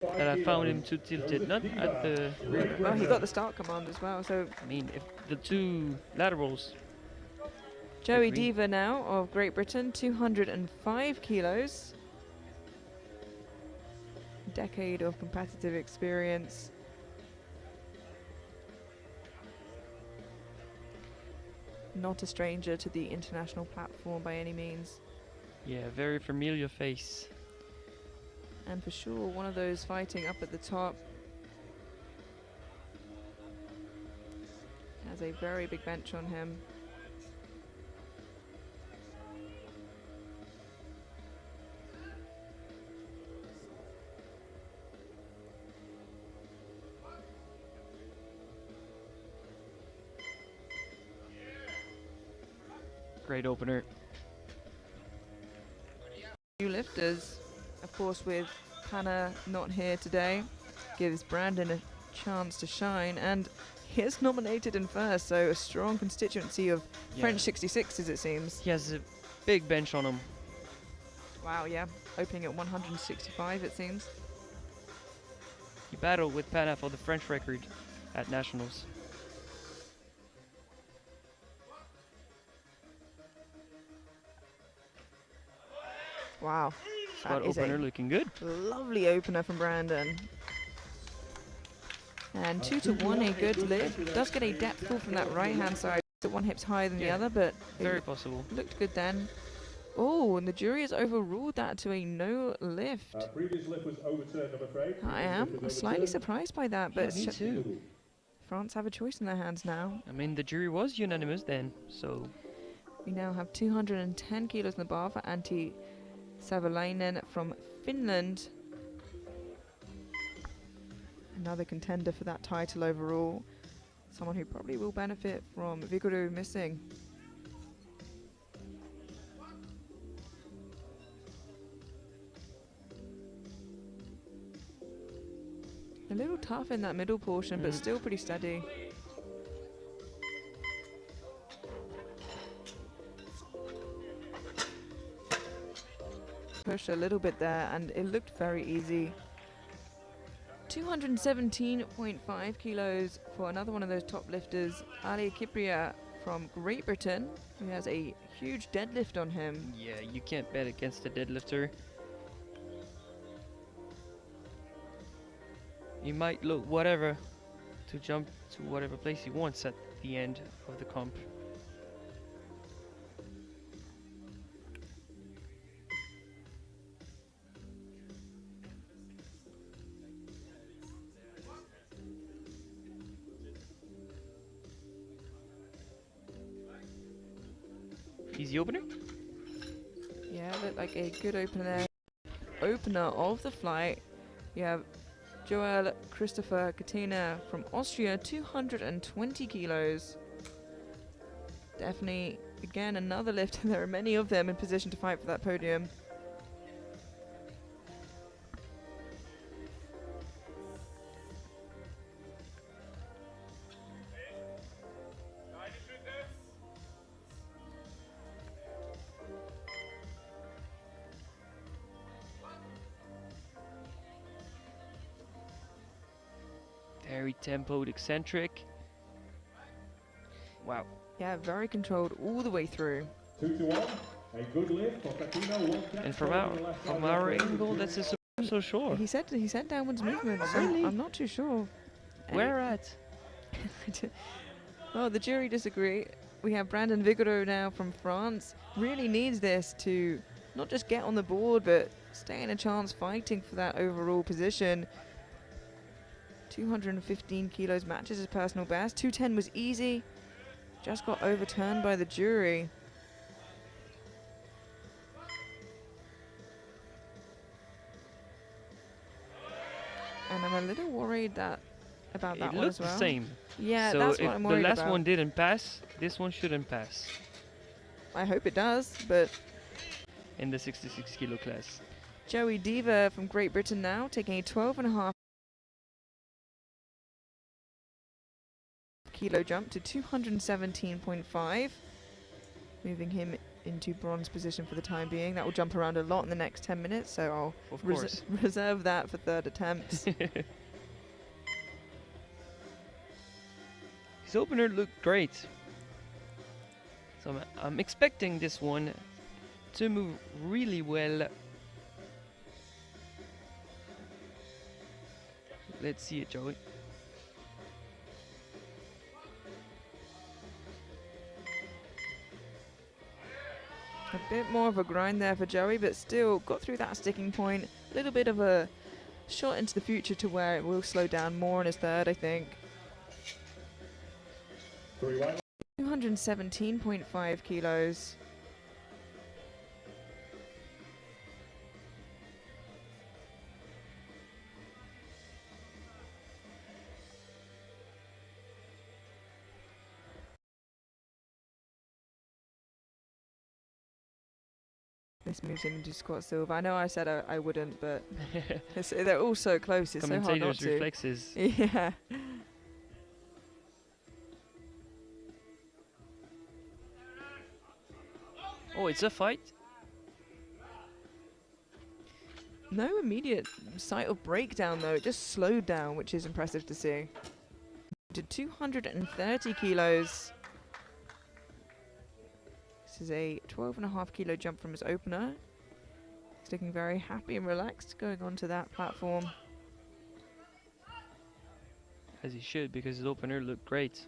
that I found him too tilted, not at the rear. Well, he got the start command as well. So I mean, if the two laterals Joey agree. Diva now of Great Britain, 205 kilos. Decade of competitive experience. Not a stranger to the international platform by any means. Yeah, very familiar face. And for sure, one of those fighting up at the top. Has a very big bench on him. Great opener. New lifters, of course, with Hannah not here today, gives Brandon a chance to shine, and he is nominated in first, so a strong constituency of French 66's, it seems. He has a big bench on him. Wow, yeah, opening at 165, it seems. He battled with Pana for the French record at Nationals. Wow, Spot that is opener a looking good. lovely opener from Brandon. And 2-1, a good lift. Does get a depth pull from that right-hand side. One hip's higher than the other, but very possible. Looked good then. Oh, and the jury has overruled that to a no lift. Previous lift was overturned, I'm afraid. I am slightly surprised by that, but me too. France have a choice in their hands now. I mean, the jury was unanimous then, so... We now have 210 kilos in the bar for Antti Savalainen from Finland. Another contender for that title overall. Someone who probably will benefit from Viguru missing. A little tough in that middle portion, but still pretty steady. Push a little bit there, and it looked very easy. 217.5 kilos for another one of those top lifters, Ali Kipria from Great Britain, who has a huge deadlift on him. Yeah, you can't bet against a deadlifter. He might look whatever to jump to whatever place he wants at the end of the comp. Easy opener? Yeah, looked like a good opener there. Opener of the flight, you have Joel Christopher Katina from Austria, 220 kilos. Definitely, again, another lift. There are many of them in position to fight for that podium. Very tempoed eccentric. Wow. Yeah, very controlled all the way through. 2-1, a good lift for Catino. And from our angle, that's a so sure. He said downwards movement. So really? I'm not too sure. Where at? Well, the jury disagree. We have Brandon Vigoro now from France. Really needs this to not just get on the board, but stay in a chance fighting for that overall position. 215 kilos matches his personal best. 210 was easy. Just got overturned by the jury. And I'm a little worried about that one as well. It looked the same. Yeah, so that's if what I'm worried the last about. one didn't pass, this one shouldn't pass. I hope it does, but... In the 66 kilo class. Joey Diva from Great Britain now, taking a 12.5 kilo jump to 217.5, moving him into bronze position for the time being. That will jump around a lot in the next 10 minutes, so I'll Of course. reserve that for third attempts. His opener looked great. So I'm expecting this one to move really well. Let's see it, Joey. A bit more of a grind there for Joey, but still got through that sticking point. A little bit of a shot into the future to where it will slow down more in his third, I think. 3-1. 217.5 kilos. This moves him into squat silver. I know I said I wouldn't, but they're all so close. It's so hard not Commentator's to. reflexes. Yeah. Oh, it's a fight. No immediate sight of breakdown though. It just slowed down, which is impressive to see. To 230 kilos. This is a 12.5 kilo jump from his opener. He's looking very happy and relaxed going onto that platform. As he should, because his opener looked great.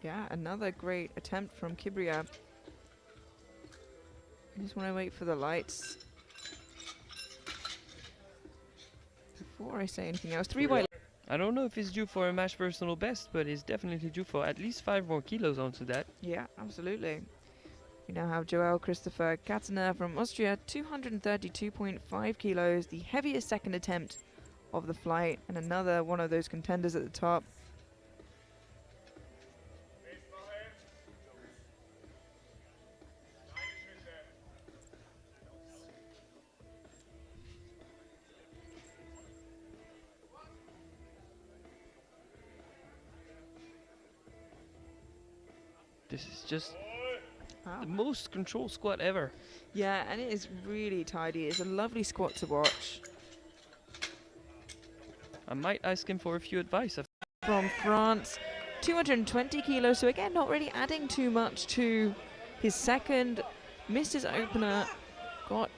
Yeah, another great attempt from Kibria. I just want to wait for the lights before I say anything else. 3 white. I don't know if he's due for a match personal best, but he's definitely due for at least 5 more kilos onto that. Yeah, absolutely. We now have Joel Christopher Kattener from Austria, 232.5 kilos, the heaviest second attempt of the flight, and another one of those contenders at the top. This is just Wow. the most controlled squat ever. Yeah, and it is really tidy. It's a lovely squat to watch. I might ask him for a few advice. From France, 220 kilos, so again, not really adding too much to his second. Missed his opener, got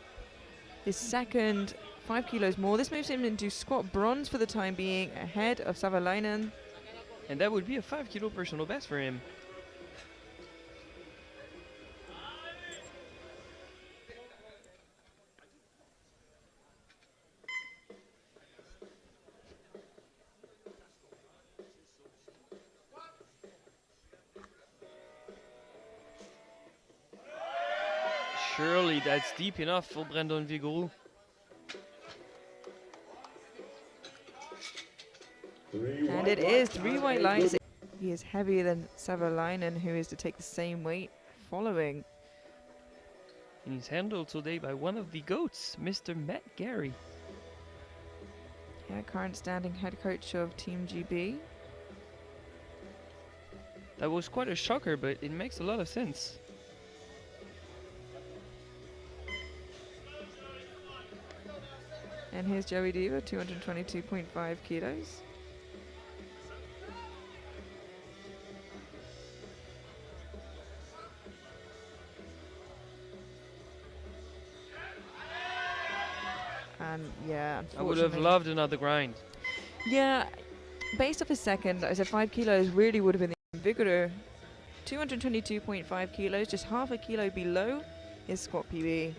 his second 5 kilos more. This moves him into squat bronze for the time being, ahead of Savalainen. And that would be a 5 kilo personal best for him. Surely that's deep enough for Brandon Vigouroux. And it is 3 white lights. He is heavier than Savalainen, who is to take the same weight following. And he's handled today by one of the GOATs, Mr. Matt Gary. Yeah, current standing head coach of Team GB. That was quite a shocker, but it makes a lot of sense. And here's Joey Diva, 222.5 kilos. And yeah, I would have unfortunately. loved another grind. Yeah, based off his second, I said 5 kilos really would have been the Vigouroux. 222.5 kilos, just half a kilo below his squat PB.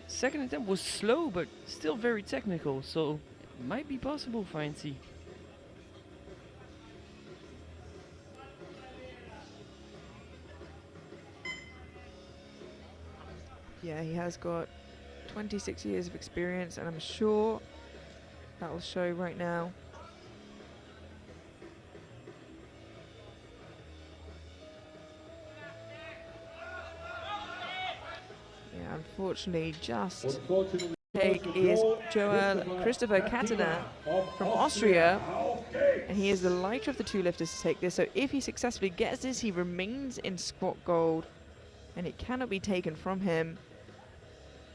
Second attempt was slow, but still very technical, so it might be possible for NC. Yeah, he has got 26 years of experience, and I'm sure that will show right now. Unfortunately, just Unfortunately, take is Joel Christopher Katina from Austria, and he is the lighter of the two lifters to take this. So if he successfully gets this, he remains in squat gold, and it cannot be taken from him.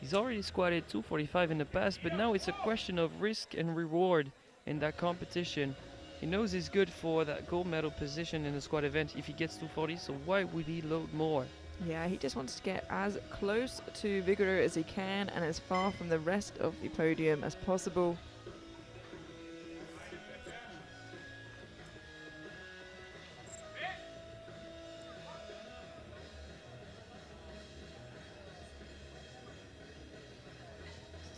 He's already squatted 245 in the past, but now it's a question of risk and reward in that competition. He knows he's good for that gold medal position in the squat event if he gets 240, so why would he load more? Yeah, he just wants to get as close to Vigoro as he can and as far from the rest of the podium as possible.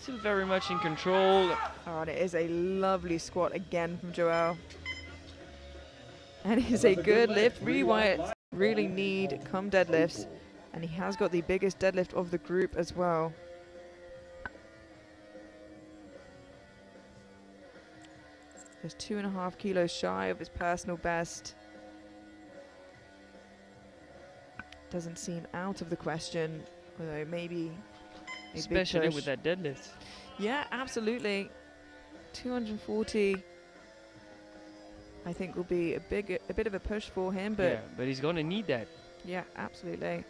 Still very much in control. Oh, and it is a lovely squat again from Joel. And it is a good lift. Really what really need come deadlifts. And he has got the biggest deadlift of the group as well. Just 2.5 kilos shy of his personal best. Doesn't seem out of the question, although maybe a Especially big push. with that deadlift. Yeah, absolutely. 240, I think, will be a bit of a push for him, but Yeah, but he's gonna need that. yeah, absolutely.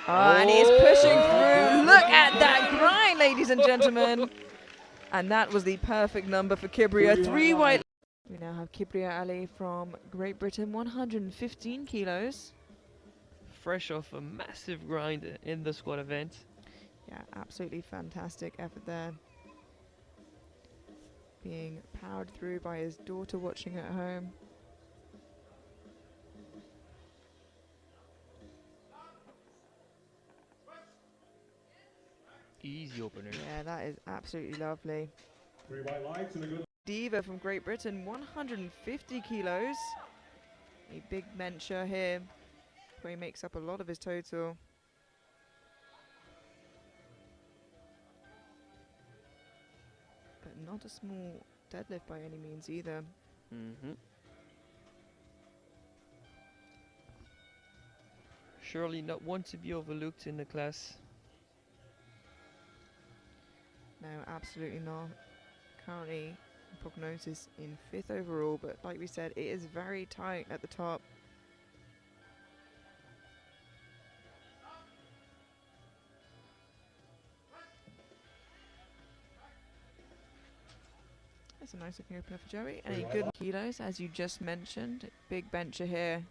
Oh, and he's pushing through. Look at that grind, ladies and gentlemen. And that was the perfect number for Kibria. 3 white. We now have Kibria Ali from Great Britain, 115 kilos. Fresh off a massive grind in the squat event. Yeah, absolutely fantastic effort there. Being powered through by his daughter watching at home. Easy opener. Yeah, that is absolutely lovely. 3 white lights and a good Diva from Great Britain, 150 kilos. A big bencher here, where he makes up a lot of his total. But not a small deadlift by any means either. Surely not one to be overlooked in the class. No, absolutely not. Currently, prognosis in 5th overall, but like we said, it is very tight at the top. That's a nice looking opener for Joey. And a good kilos, as you just mentioned. Big bencher here.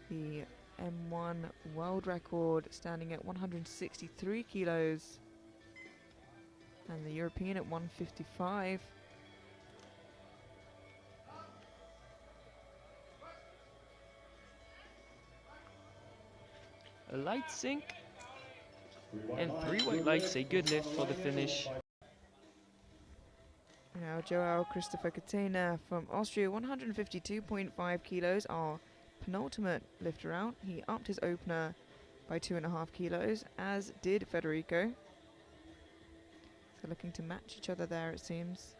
The M1 world record standing at 163 kilos. And the European at 155. A light sink and 3 white lights, a good lift for the finish. Now Joel Christopher Catena from Austria, 152.5 kilos, our penultimate lifter out. He upped his opener by 2.5 kilos, as did Federico. So looking to match each other there, it seems.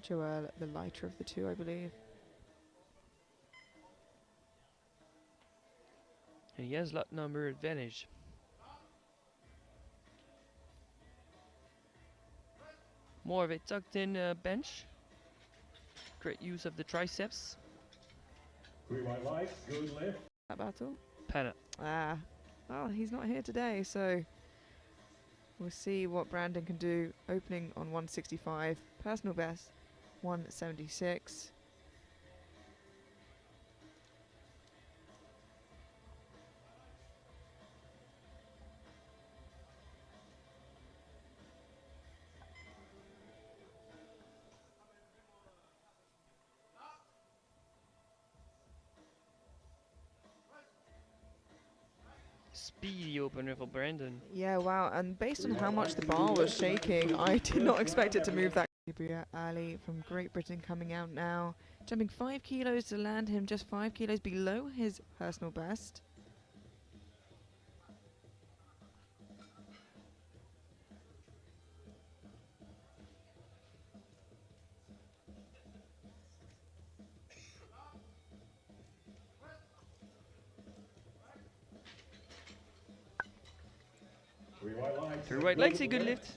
Joel, the lighter of the two, I believe. And he has lot number advantage. More of a tucked in bench. Great use of the triceps. 3 white lights, good lift. That battle? Pana. Ah, well, he's not here today, so we'll see what Brandon can do. Opening on 165, personal best 176. Speedy opener for Brandon. Yeah, wow, and based on how much the bar was shaking, I did not expect it to move that. Gabriel Ali from Great Britain coming out now, jumping 5 kilos to land him just 5 kilos below his personal best. lights. Through right legs, a good lift.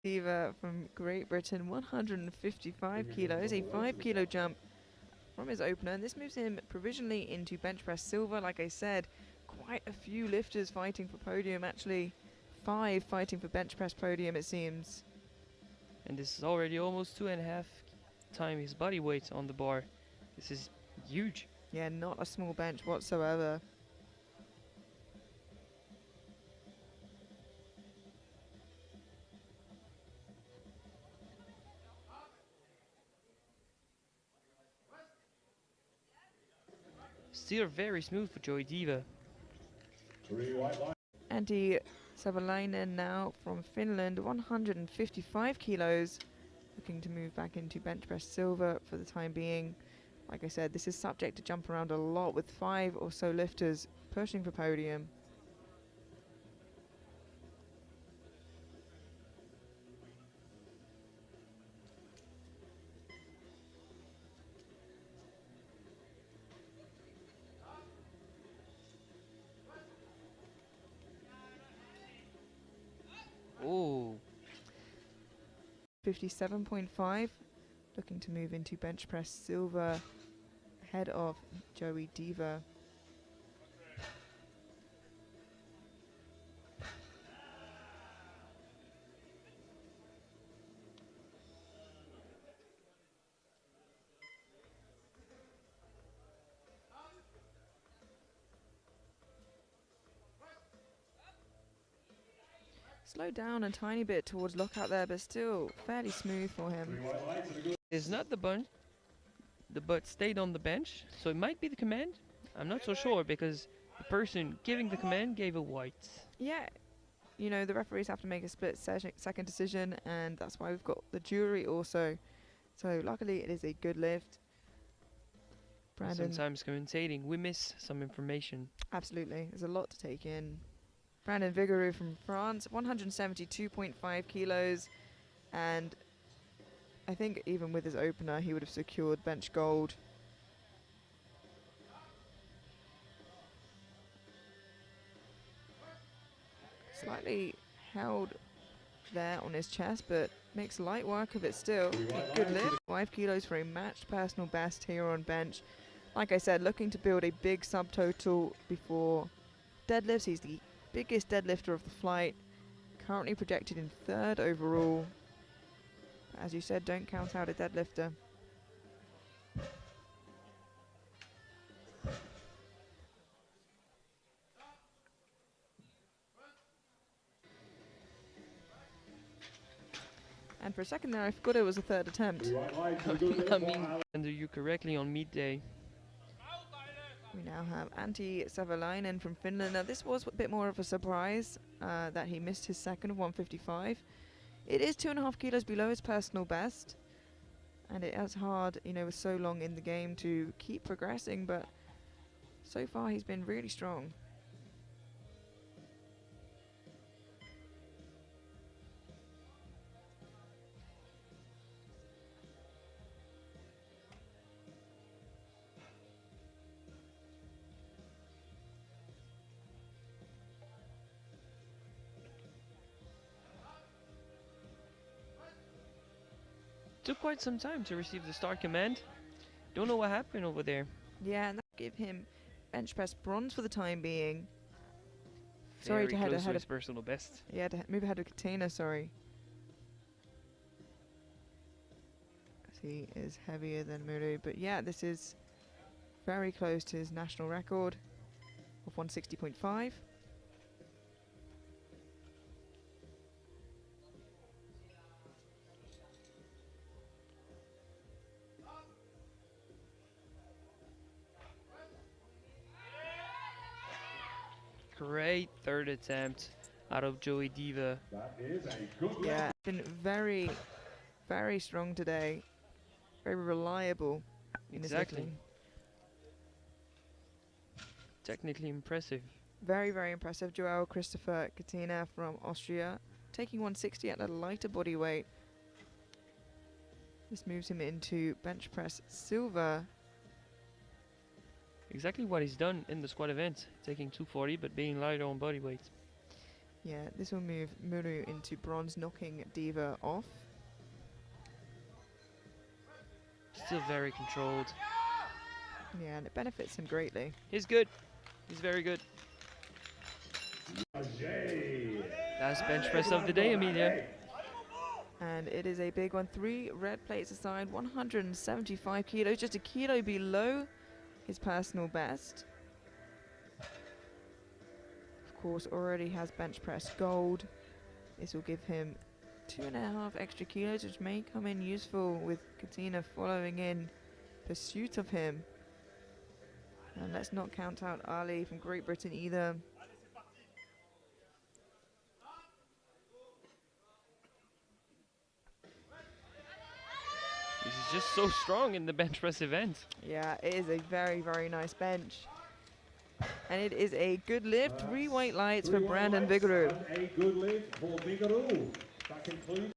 Diva from Great Britain, 155 kilos, a 5 kilo jump from his opener, and this moves him provisionally into bench press silver. Like I said, quite a few lifters fighting for podium, actually 5 fighting for bench press podium it seems. And this is already almost 2.5 times his body weight on the bar. This is huge. Yeah, not a small bench whatsoever. Still very smooth for Joey Diva. 3 white lights. Antti Savalainen now from Finland, 155 kilos, looking to move back into bench press silver for the time being. Like I said, this is subject to jump around a lot with 5 or so lifters pushing for podium. Oh, 57.5, looking to move into bench press silver ahead of Joey Diva. Slowed down a tiny bit towards lockout there, but still fairly smooth for 3 him. white lights and a good. it's not the bun. The butt stayed on the bench, so it might be the command. I'm not so sure because the person giving the command gave a white. Yeah, you know, the referees have to make a split second decision, and that's why we've got the jury also. So luckily it is a good lift. Brandon, Sometimes commentating, we miss some information. absolutely, there's a lot to take in. Brandon Vigouroux from France, 172.5 kilos, and I think even with his opener he would have secured bench gold. Slightly held there on his chest, but makes light work of it still. Good lift. 5 kilos for a matched personal best here on bench. Like I said, looking to build a big subtotal before deadlifts. He's the biggest deadlifter of the flight, currently projected in 3rd overall. As you said, don't count out a deadlifter. And for a second there, I forgot it was a 3rd attempt. 3 white lights and a good lift. I for mean, Alex. under you correctly on meet day. We now have Antti Savalainen from Finland. Now this was a bit more of a surprise that he missed his second of 155. It is 2.5 kilos below his personal best, and it is hard, you know, with so long in the game to keep progressing, but so far he's been really strong. Took quite some time to receive the start command. Don't know what happened over there. Yeah, and that give him bench press bronze for the time being. Sorry Very to head close ahead his of, personal best. yeah, to move ahead of Katina, sorry. He is heavier than Muru, but yeah, this is very close to his national record of 160.5. Great 3rd attempt out of Joey Diva. That is a good lift. Yeah, been very, very strong today. Very reliable in his Exactly. lifting. Technically impressive. Very, very impressive. Joel Christopher Katina from Austria, taking 160 at a lighter body weight. This moves him into bench press silver. Exactly what he's done in the squad event, taking 240 but being lighter on body weight. Yeah, this will move Muru into bronze, knocking Diva off. Still very controlled. Yeah, and it benefits him greatly. He's good. He's very good. Ajay. Last bench press of the day, Amelia. And it is a big one. 3 red plates aside, 175 kilos, just a kilo below his personal best. Of course, already has bench press gold. This will give him 2.5 extra kilos, which may come in useful with Katina following in pursuit of him. And let's not count out Ali from Great Britain either. He's just so strong in the bench press event. Yeah, it is a very, very nice bench. And it is a good lift. 3 white lights for Brandon Vigouroux. A good lift for Vigouroux. That concludes.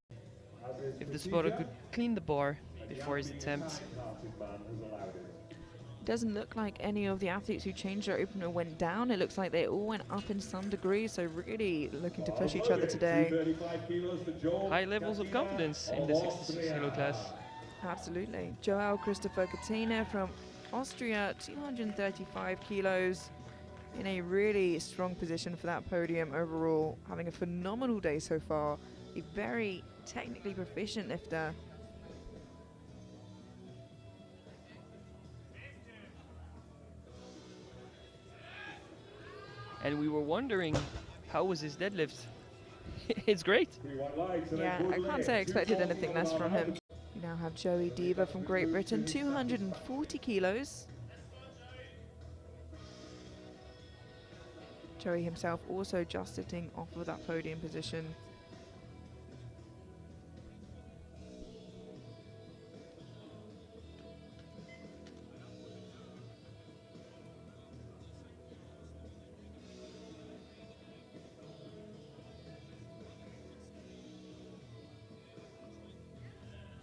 If the spotter could clean the bar before his attempt. Doesn't look like any of the athletes who changed their opener went down. It looks like they all went up in some degree, so really looking to push each other today. High levels of confidence in the 66 kilo class. Absolutely. Joel Christopher Katina from Austria, 235 kilos, in a really strong position for that podium overall, having a phenomenal day so far. A very technically proficient lifter. And we were wondering, how was his deadlift? It's great. Yeah, I can't say I expected anything less from him. We now have Joey Diva from Great Britain, 240 kilos. Joey himself also just sitting off of that podium position.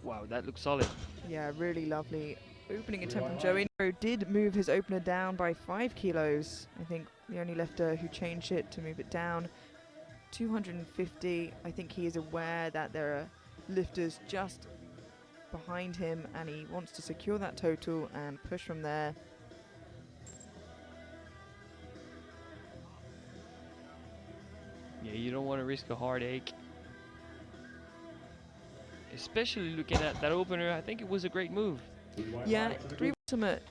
Wow, that looks solid. Yeah, really lovely opening attempt from Joey. Did move his opener down by 5 kilos. I think the only lifter who changed it to move it down. 250. I think he is aware that there are lifters just behind him and he wants to secure that total and push from there. Yeah, you don't want to risk a heartache. Especially looking at that opener, I think it was a great move. Yeah, 3 ultimate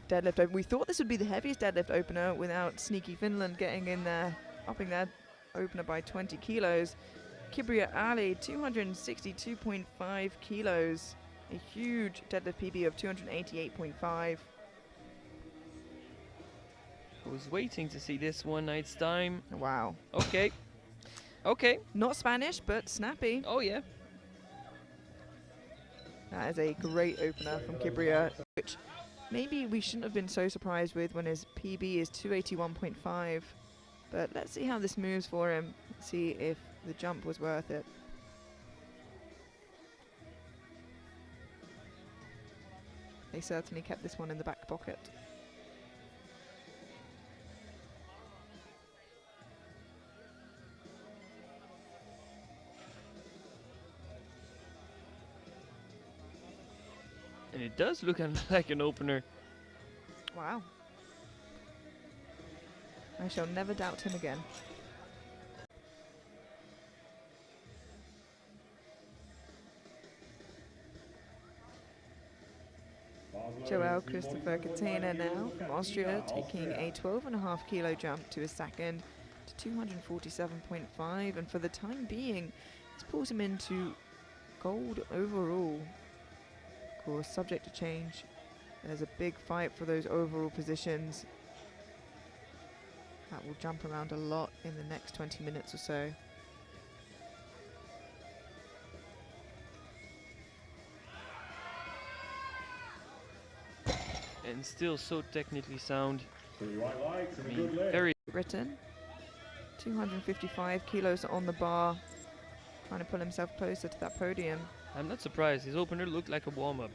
deadlift. We thought this would be the heaviest deadlift opener without Sneaky Finland getting in there, upping that opener by 20 kilos. Kibria Ali, 262.5 kilos. A huge deadlift PB of 288.5. I was waiting to see this one night's time. Wow. Okay. Okay. Not Spanish, but snappy. Oh, yeah. That is a great opener from Kibria, which maybe we shouldn't have been so surprised with when his PB is 281.5. But let's see how this moves for him, see if the jump was worth it. They certainly kept this one in the back pocket. And it does look like an opener. Wow. I shall never doubt him again. Joel Christopher Katina now from Austria, taking a 12.5 kilo jump to his second to 247.5, and for the time being, this pulls him into gold overall. Of course, subject to change. There's a big fight for those overall positions. That will jump around a lot in the next 20 minutes or so. And still so technically sound. I I mean, very. Britain, 255 kilos on the bar, trying to pull himself closer to that podium. I'm not surprised. His opener looked like a warm-up.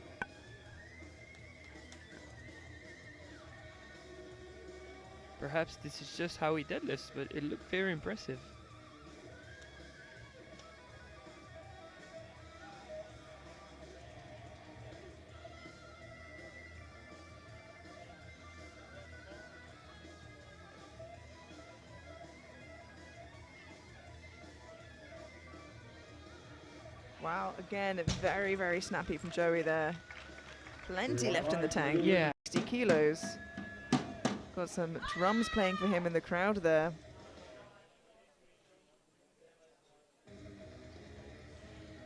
Perhaps this is just how he deadlifts, but it looked very impressive. Wow, again, very, very snappy from Joey there. Plenty left in the tank. Yeah. 60 kilos. Got some drums playing for him in the crowd there.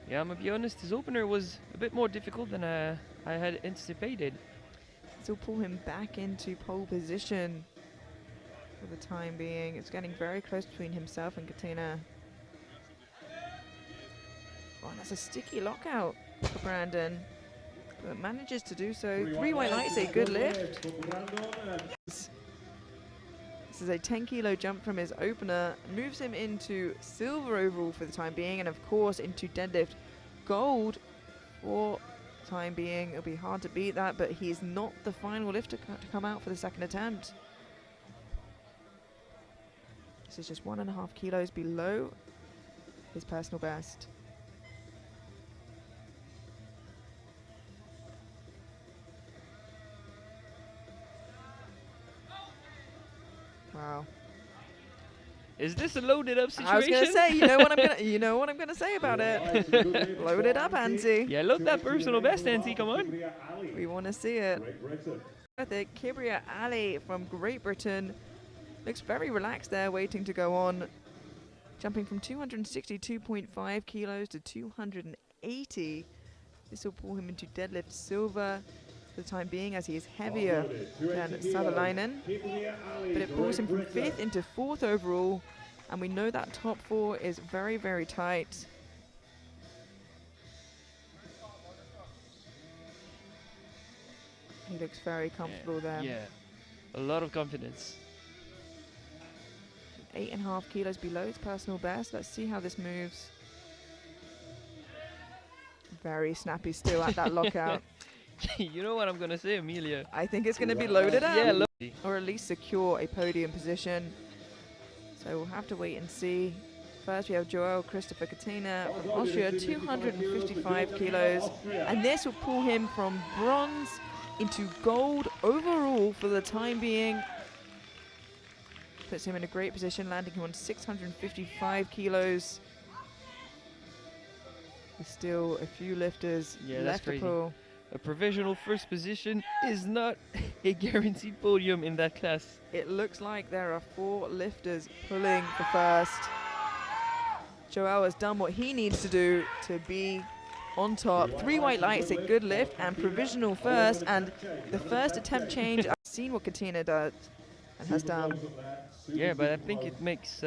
Yeah, I'm gonna be honest, his opener was a bit more difficult than I had anticipated. This will pull him back into pole position for the time being. It's getting very close between himself and Katina. Oh, and that's a sticky lockout for Brandon, but manages to do so. 3 white lights, a good lift. This is a 10-kilo jump from his opener, moves him into silver overall for the time being, and of course into deadlift gold for the time being. It'll be hard to beat that, but he's not the final lifter to come out for the second attempt. This is just 1.5 kilos below his personal best. Wow. Is this a loaded up situation? I was gonna say, you know what I'm gonna say about it. Load it up, Anti. Yeah, load that personal best, Nancy, come on. We want to see it. With it, Kibria Ali from Great Britain looks very relaxed there, waiting to go on. Jumping from 262.5 kilos to 280. This will pull him into deadlift silver for the time being, as he is heavier than Savalainen. But it pulls him from 5th into 4th overall, and we know that top 4 is very, very tight. He looks very comfortable there. Yeah, a lot of confidence. 8.5 kilos below his personal best. Let's see how this moves. Very snappy still at that lockout. You know what I'm gonna say, Amelia? I think it's going to be loaded up. Yeah, or at least secure a podium position. So we'll have to wait and see. First we have Joel Christopher Katina from Austria, 255 kilos. And this will pull him from bronze into gold overall for the time being. Puts him in a great position, landing him on 655 kilos. There's still a few lifters left to pull. A provisional first position is not a guaranteed podium in that class. It looks like there are 4 lifters pulling for first. Joel has done what he needs to do to be on top. 3 white lights, a good lift, and provisional first. And the first attempt change, I've seen what Katina does and has done. Yeah, but I think it makes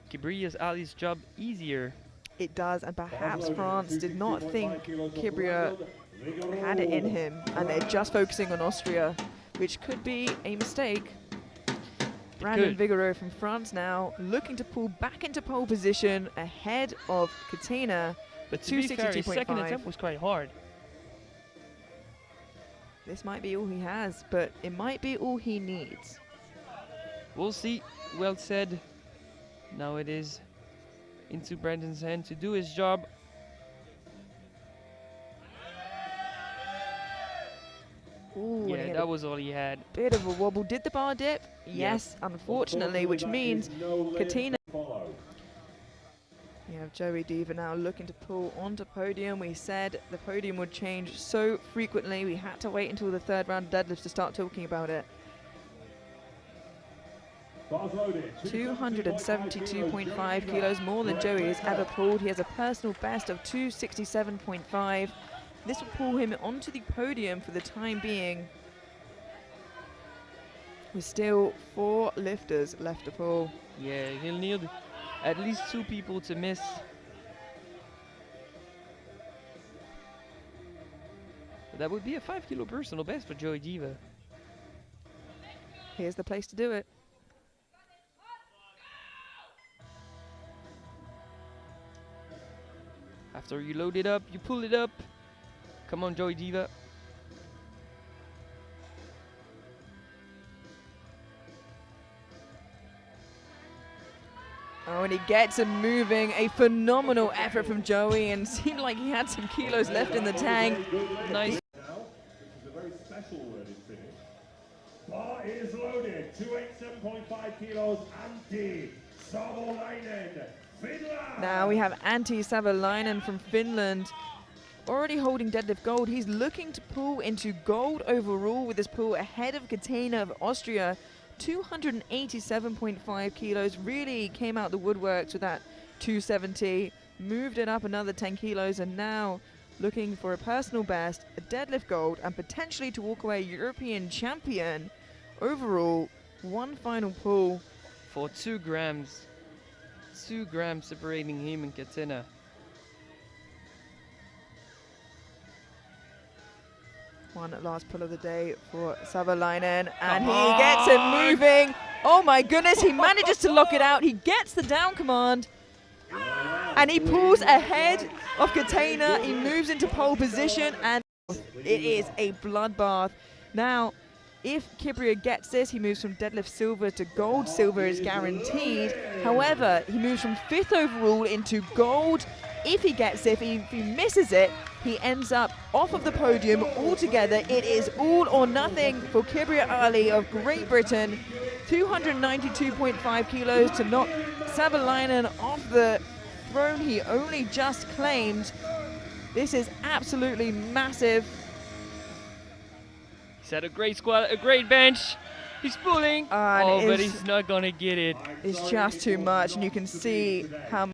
Kibria's Ali's job easier. It does, and perhaps France did not think Kibria had it in him, and they're just focusing on Austria, which could be a mistake. Brandon Vigoureau from France now looking to pull back into pole position ahead of Katina. But to be fair, his second attempt was quite hard. This might be all he has, but it might be all he needs. We'll see. Well said. Now it is into Brandon's hand to do his job. Ooh, yeah, that was all he had. Bit of a wobble. Did the bar dip? Yes, unfortunately, which means Katina. We have Joey Diva now looking to pull onto podium. We said the podium would change so frequently. We had to wait until the 3rd round deadlifts to start talking about it. 272.5 kilos, more than Joey has ever pulled. He has a personal best of 267.5. This will pull him onto the podium for the time being. With still 4 lifters left to pull. Yeah, he'll need at least 2 people to miss. But that would be a 5 kilo personal best for Joey Diva. Here's the place to do it. After you load it up, you pull it up. Come on, Joey Diva. Oh, and he gets him moving. A phenomenal effort from Joey, and seemed like he had some kilos left in the tank. Nice. Now, this is a very special worded finish. Bar is loaded. 287.5 kilos. Antti Savolainen. Now we have Antti Savolainen from Finland already holding deadlift gold. He's looking to pull into gold overall with this pull ahead of Katena of Austria. 287.5 kilos, really came out the woodworks with that 270, moved it up another 10 kilos, and now looking for a personal best, a deadlift gold, and potentially to walk away European champion. Overall, one final pull. For 2 grams. 2 grams separating him and Katena. One last pull of the day for Savolainen, and he gets it moving. Oh my goodness, he manages to lock it out. He gets the down command, and he pulls ahead of Katena. He moves into pole position, and it is a bloodbath. Now, if Kibria gets this, he moves from deadlift silver to gold. Silver is guaranteed. However, he moves from 5th overall into gold. If he gets it, if he misses it, he ends up off of the podium altogether. It is all or nothing for Kibria Ali of Great Britain. 292.5 kilos to knock Savolainen off the throne he only just claimed. This is absolutely massive. He's had a great squat, a great bench. He's pulling. And Oh, but he's not gonna get it. It's just too much, and you can see how